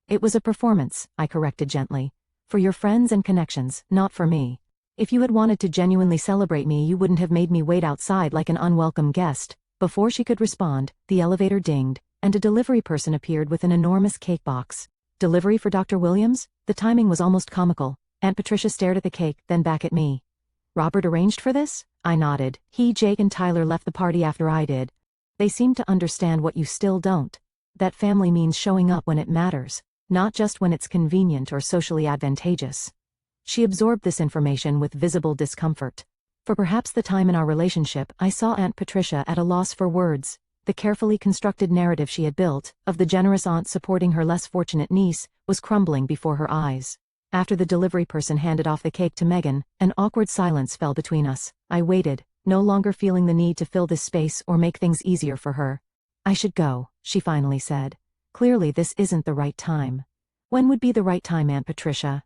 It was a performance, I corrected gently. For your friends and connections, not for me. If you had wanted to genuinely celebrate me, you wouldn't have made me wait outside like an unwelcome guest. Before she could respond, the elevator dinged, and a delivery person appeared with an enormous cake box. Delivery for Dr. Williams? The timing was almost comical. Aunt Patricia stared at the cake, then back at me. Robert arranged for this? I nodded. He, Jake, and Tyler left the party after I did. They seem to understand what you still don't. That family means showing up when it matters, not just when it's convenient or socially advantageous. She absorbed this information with visible discomfort. For perhaps the time in our relationship, I saw Aunt Patricia at a loss for words. The carefully constructed narrative she had built, of the generous aunt supporting her less fortunate niece, was crumbling before her eyes. After the delivery person handed off the cake to Megan, an awkward silence fell between us. I waited, no longer feeling the need to fill this space or make things easier for her. I should go, she finally said. Clearly this isn't the right time. When would be the right time, Aunt Patricia?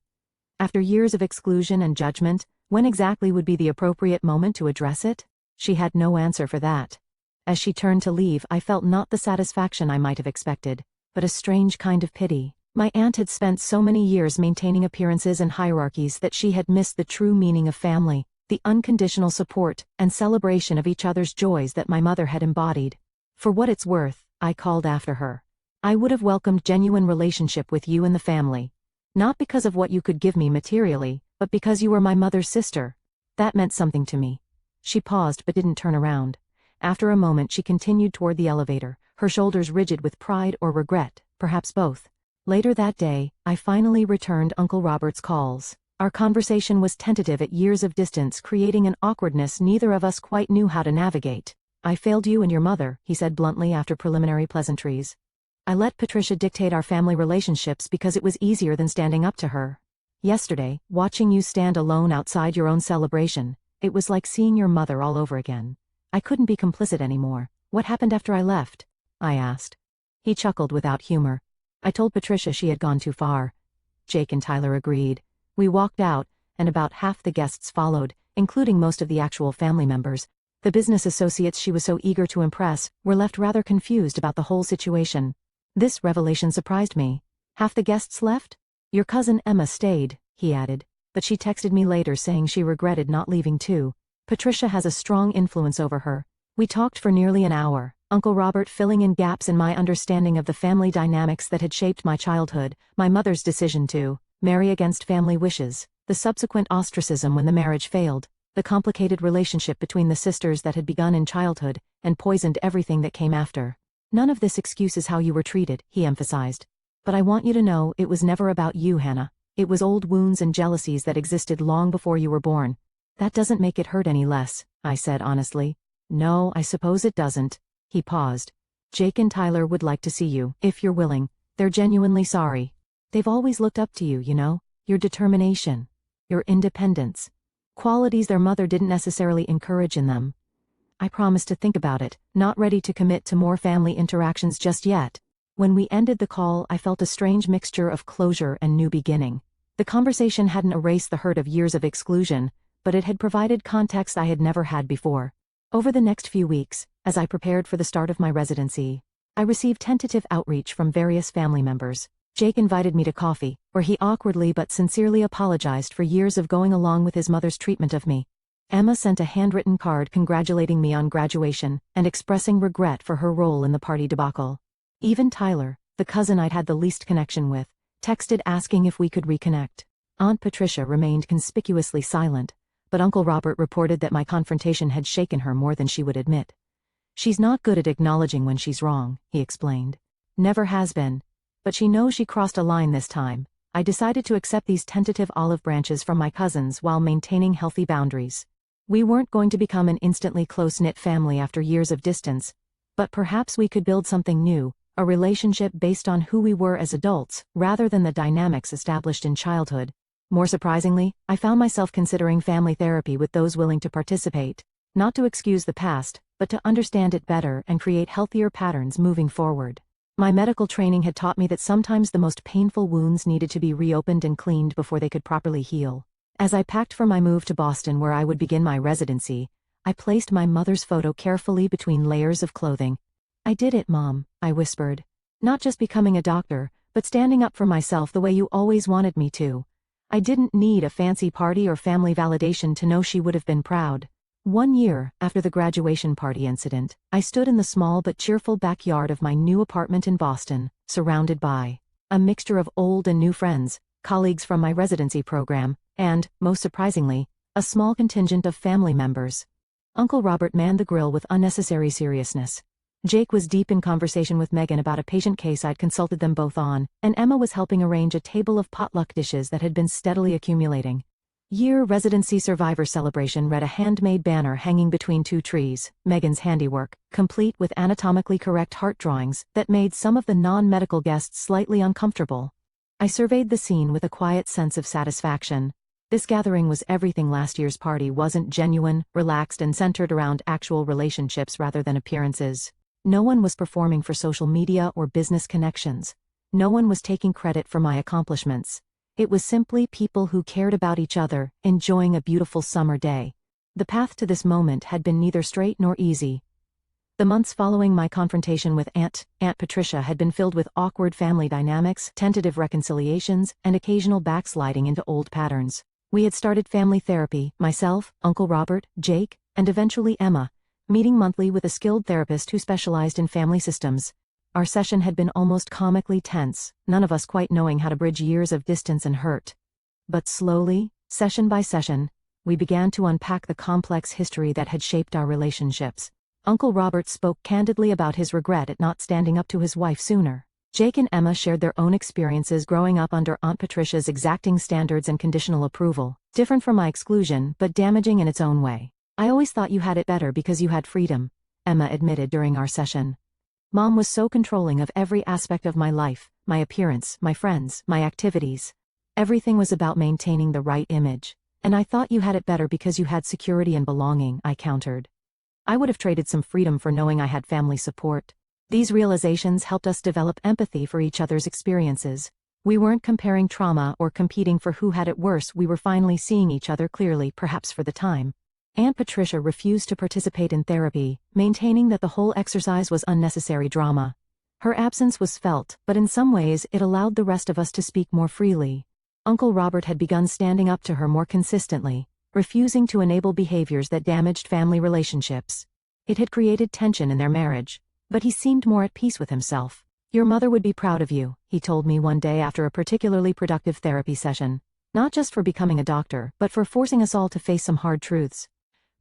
After years of exclusion and judgment, when exactly would be the appropriate moment to address it? She had no answer for that. As she turned to leave, I felt not the satisfaction I might have expected, but a strange kind of pity. My aunt had spent so many years maintaining appearances and hierarchies that she had missed the true meaning of family, the unconditional support and celebration of each other's joys that my mother had embodied. For what it's worth, I called after her. I would have welcomed genuine relationship with you and the family. Not because of what you could give me materially, but because you were my mother's sister. That meant something to me. She paused but didn't turn around. After a moment she continued toward the elevator, her shoulders rigid with pride or regret, perhaps both. Later that day, I finally returned Uncle Robert's calls. Our conversation was tentative at years of distance, creating an awkwardness neither of us quite knew how to navigate. I failed you and your mother, he said bluntly after preliminary pleasantries. I let Patricia dictate our family relationships because it was easier than standing up to her. Yesterday, watching you stand alone outside your own celebration, it was like seeing your mother all over again. I couldn't be complicit anymore. What happened after I left? I asked. He chuckled without humor. I told Patricia she had gone too far. Jake and Tyler agreed. We walked out, and about half the guests followed, including most of the actual family members. The business associates she was so eager to impress were left rather confused about the whole situation. This revelation surprised me. Half the guests left? Your cousin Emma stayed, he added, but she texted me later saying she regretted not leaving too. Patricia has a strong influence over her. We talked for nearly an hour, Uncle Robert filling in gaps in my understanding of the family dynamics that had shaped my childhood, my mother's decision to marry against family wishes, the subsequent ostracism when the marriage failed, the complicated relationship between the sisters that had begun in childhood and poisoned everything that came after. None of this excuses how you were treated, he emphasized. But I want you to know it was never about you, Hannah. It was old wounds and jealousies that existed long before you were born. That doesn't make it hurt any less, I said honestly. No, I suppose it doesn't. He paused. Jake and Tyler would like to see you, if you're willing. They're genuinely sorry. They've always looked up to you, you know? Your determination. Your independence. Qualities their mother didn't necessarily encourage in them. I promised to think about it, not ready to commit to more family interactions just yet. When we ended the call, I felt a strange mixture of closure and new beginning. The conversation hadn't erased the hurt of years of exclusion, but it had provided context I had never had before. Over the next few weeks, as I prepared for the start of my residency, I received tentative outreach from various family members. Jake invited me to coffee, where he awkwardly but sincerely apologized for years of going along with his mother's treatment of me. Emma sent a handwritten card congratulating me on graduation and expressing regret for her role in the party debacle. Even Tyler, the cousin I'd had the least connection with, texted asking if we could reconnect. Aunt Patricia remained conspicuously silent, but Uncle Robert reported that my confrontation had shaken her more than she would admit. She's not good at acknowledging when she's wrong, he explained. Never has been. But she knows she crossed a line this time. I decided to accept these tentative olive branches from my cousins while maintaining healthy boundaries. We weren't going to become an instantly close-knit family after years of distance, but perhaps we could build something new, a relationship based on who we were as adults, rather than the dynamics established in childhood. More surprisingly, I found myself considering family therapy with those willing to participate, not to excuse the past, but to understand it better and create healthier patterns moving forward. My medical training had taught me that sometimes the most painful wounds needed to be reopened and cleaned before they could properly heal. As I packed for my move to Boston where I would begin my residency, I placed my mother's photo carefully between layers of clothing. "I did it, Mom," I whispered. "Not just becoming a doctor, but standing up for myself the way you always wanted me to." I didn't need a fancy party or family validation to know she would have been proud. 1 year after the graduation party incident, I stood in the small but cheerful backyard of my new apartment in Boston, surrounded by a mixture of old and new friends, colleagues from my residency program, and, most surprisingly, a small contingent of family members. Uncle Robert manned the grill with unnecessary seriousness. Jake was deep in conversation with Megan about a patient case I'd consulted them both on, and Emma was helping arrange a table of potluck dishes that had been steadily accumulating. Year Residency Survivor Celebration read a handmade banner hanging between 2 trees, Megan's handiwork, complete with anatomically correct heart drawings that made some of the non-medical guests slightly uncomfortable. I surveyed the scene with a quiet sense of satisfaction. This gathering was everything last year's party wasn't: genuine, relaxed, and centered around actual relationships rather than appearances. No one was performing for social media or business connections. No one was taking credit for my accomplishments. It was simply people who cared about each other, enjoying a beautiful summer day. The path to this moment had been neither straight nor easy. The months following my confrontation with Aunt Patricia had been filled with awkward family dynamics, tentative reconciliations, and occasional backsliding into old patterns. We had started family therapy, myself, Uncle Robert, Jake, and eventually Emma, meeting monthly with a skilled therapist who specialized in family systems. Our session had been almost comically tense, none of us quite knowing how to bridge years of distance and hurt. But slowly, session by session, we began to unpack the complex history that had shaped our relationships. Uncle Robert spoke candidly about his regret at not standing up to his wife sooner. Jake and Emma shared their own experiences growing up under Aunt Patricia's exacting standards and conditional approval, different from my exclusion but damaging in its own way. "I always thought you had it better because you had freedom," Emma admitted during our session. "Mom was so controlling of every aspect of my life, my appearance, my friends, my activities. Everything was about maintaining the right image. And I thought you had it better because you had security and belonging," I countered. I would have traded some freedom for knowing I had family support. These realizations helped us develop empathy for each other's experiences. We weren't comparing trauma or competing for who had it worse. We were finally seeing each other clearly, perhaps for the time. Aunt Patricia refused to participate in therapy, maintaining that the whole exercise was unnecessary drama. Her absence was felt, but in some ways it allowed the rest of us to speak more freely. Uncle Robert had begun standing up to her more consistently, refusing to enable behaviors that damaged family relationships. It had created tension in their marriage, but he seemed more at peace with himself. "Your mother would be proud of you," he told me one day after a particularly productive therapy session. "Not just for becoming a doctor, but for forcing us all to face some hard truths."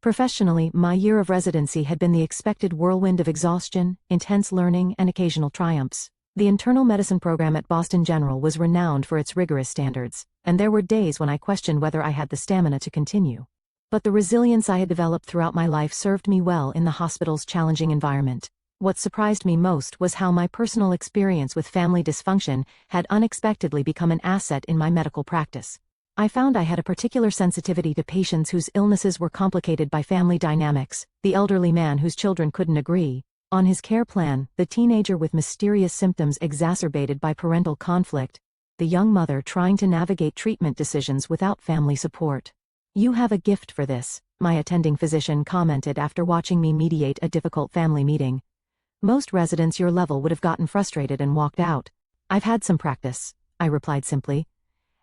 Professionally, my year of residency had been the expected whirlwind of exhaustion, intense learning, and occasional triumphs. The internal medicine program at Boston General was renowned for its rigorous standards, and there were days when I questioned whether I had the stamina to continue. But the resilience I had developed throughout my life served me well in the hospital's challenging environment. What surprised me most was how my personal experience with family dysfunction had unexpectedly become an asset in my medical practice. I found I had a particular sensitivity to patients whose illnesses were complicated by family dynamics: the elderly man whose children couldn't agree on his care plan, the teenager with mysterious symptoms exacerbated by parental conflict, the young mother trying to navigate treatment decisions without family support. "You have a gift for this," my attending physician commented after watching me mediate a difficult family meeting. "Most residents your level would have gotten frustrated and walked out." "I've had some practice," I replied simply.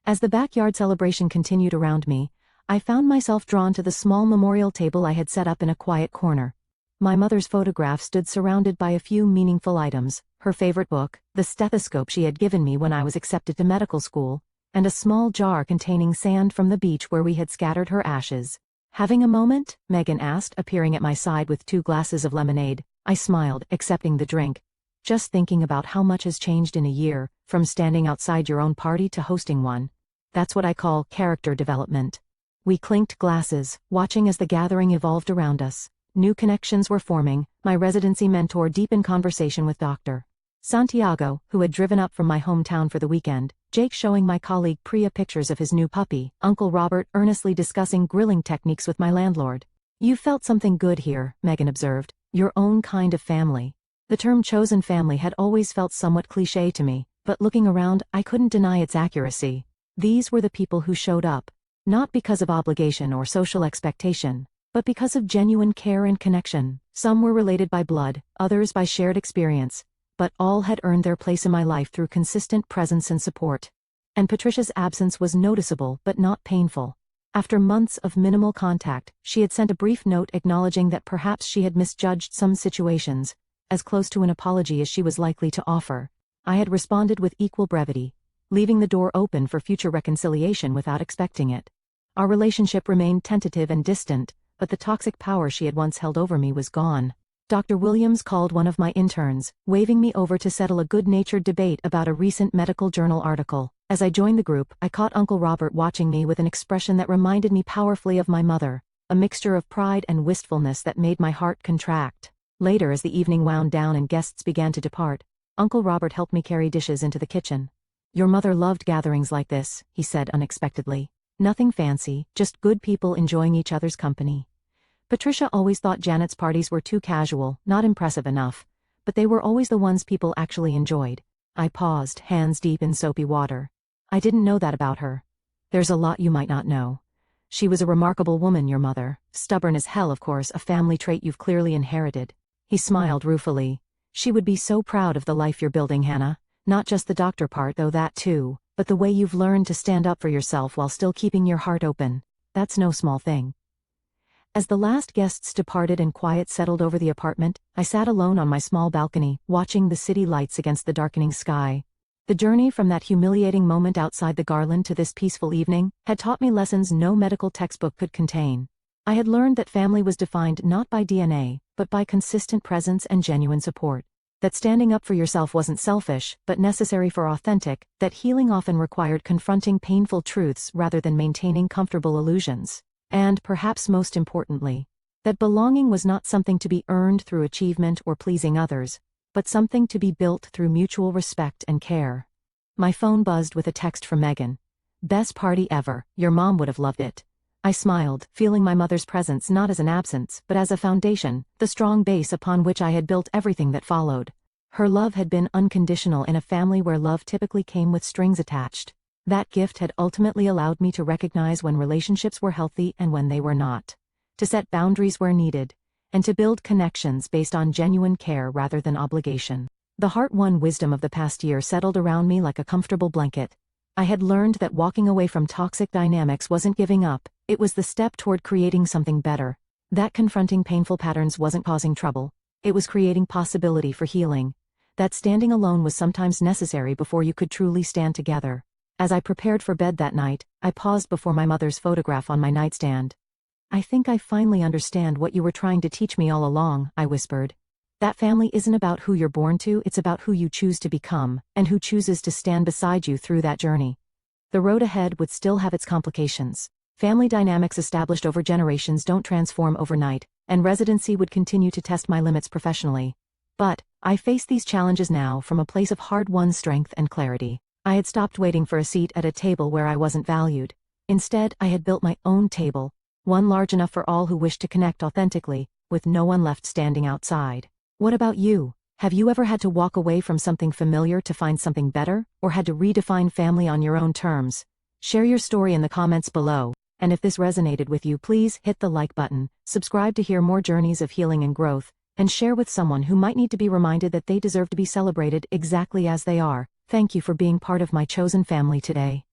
As the backyard celebration continued around me, I found myself drawn to the small memorial table I had set up in a quiet corner. My mother's photograph stood surrounded by a few meaningful items: her favorite book, the stethoscope she had given me when I was accepted to medical school, and a small jar containing sand from the beach where we had scattered her ashes. "Having a moment?" Megan asked, appearing at my side with 2 glasses of lemonade. I smiled, accepting the drink. "Just thinking about how much has changed in a year, from standing outside your own party to hosting one. That's what I call character development." We clinked glasses, watching as the gathering evolved around us. New connections were forming, my residency mentor deep in conversation with Dr. Santiago, who had driven up from my hometown for the weekend, Jake showing my colleague Priya pictures of his new puppy, Uncle Robert earnestly discussing grilling techniques with my landlord. "You felt something good here," Megan observed. "Your own kind of family." The term chosen family had always felt somewhat cliché to me, but looking around, I couldn't deny its accuracy. These were the people who showed up, not because of obligation or social expectation, but because of genuine care and connection. Some were related by blood, others by shared experience, but all had earned their place in my life through consistent presence and support. And Patricia's absence was noticeable but not painful. After months of minimal contact, she had sent a brief note acknowledging that perhaps she had misjudged some situations, as close to an apology as she was likely to offer. I had responded with equal brevity, leaving the door open for future reconciliation without expecting it. Our relationship remained tentative and distant, but the toxic power she had once held over me was gone. Dr. Williams called one of my interns, waving me over to settle a good-natured debate about a recent medical journal article. As I joined the group, I caught Uncle Robert watching me with an expression that reminded me powerfully of my mother, a mixture of pride and wistfulness that made my heart contract. Later, as the evening wound down and guests began to depart, Uncle Robert helped me carry dishes into the kitchen. "Your mother loved gatherings like this," he said unexpectedly. "Nothing fancy, just good people enjoying each other's company." Patricia always thought Janet's parties were too casual, not impressive enough, but they were always the ones people actually enjoyed. I paused, hands deep in soapy water. I didn't know that about her. There's a lot you might not know. She was a remarkable woman, your mother. Stubborn as hell, of course, a family trait you've clearly inherited. He smiled ruefully. She would be so proud of the life you're building, Hannah. Not just the doctor part, though that too, but the way you've learned to stand up for yourself while still keeping your heart open. That's no small thing. As the last guests departed and quiet settled over the apartment, I sat alone on my small balcony, watching the city lights against the darkening sky. The journey from that humiliating moment outside the Garland to this peaceful evening had taught me lessons no medical textbook could contain. I had learned that family was defined not by DNA, but by consistent presence and genuine support. That standing up for yourself wasn't selfish, but necessary for authentic, that healing often required confronting painful truths rather than maintaining comfortable illusions. And, perhaps most importantly, that belonging was not something to be earned through achievement or pleasing others, but something to be built through mutual respect and care. My phone buzzed with a text from Megan. "Best party ever, your mom would have loved it." I smiled, feeling my mother's presence not as an absence, but as a foundation, the strong base upon which I had built everything that followed. Her love had been unconditional in a family where love typically came with strings attached. That gift had ultimately allowed me to recognize when relationships were healthy and when they were not, to set boundaries where needed, and to build connections based on genuine care rather than obligation. The heart-won wisdom of the past year settled around me like a comfortable blanket. I had learned that walking away from toxic dynamics wasn't giving up, it was the step toward creating something better. That confronting painful patterns wasn't causing trouble, it was creating possibility for healing. That standing alone was sometimes necessary before you could truly stand together. As I prepared for bed that night, I paused before my mother's photograph on my nightstand. "I think I finally understand what you were trying to teach me all along," I whispered. "That family isn't about who you're born to, it's about who you choose to become, and who chooses to stand beside you through that journey." The road ahead would still have its complications. Family dynamics established over generations don't transform overnight, and residency would continue to test my limits professionally. But I face these challenges now from a place of hard-won strength and clarity. I had stopped waiting for a seat at a table where I wasn't valued. Instead, I had built my own table, one large enough for all who wished to connect authentically, with no one left standing outside. What about you? Have you ever had to walk away from something familiar to find something better, or had to redefine family on your own terms? Share your story in the comments below, and if this resonated with you, please hit the like button, subscribe to hear more journeys of healing and growth, and share with someone who might need to be reminded that they deserve to be celebrated exactly as they are. Thank you for being part of my chosen family today.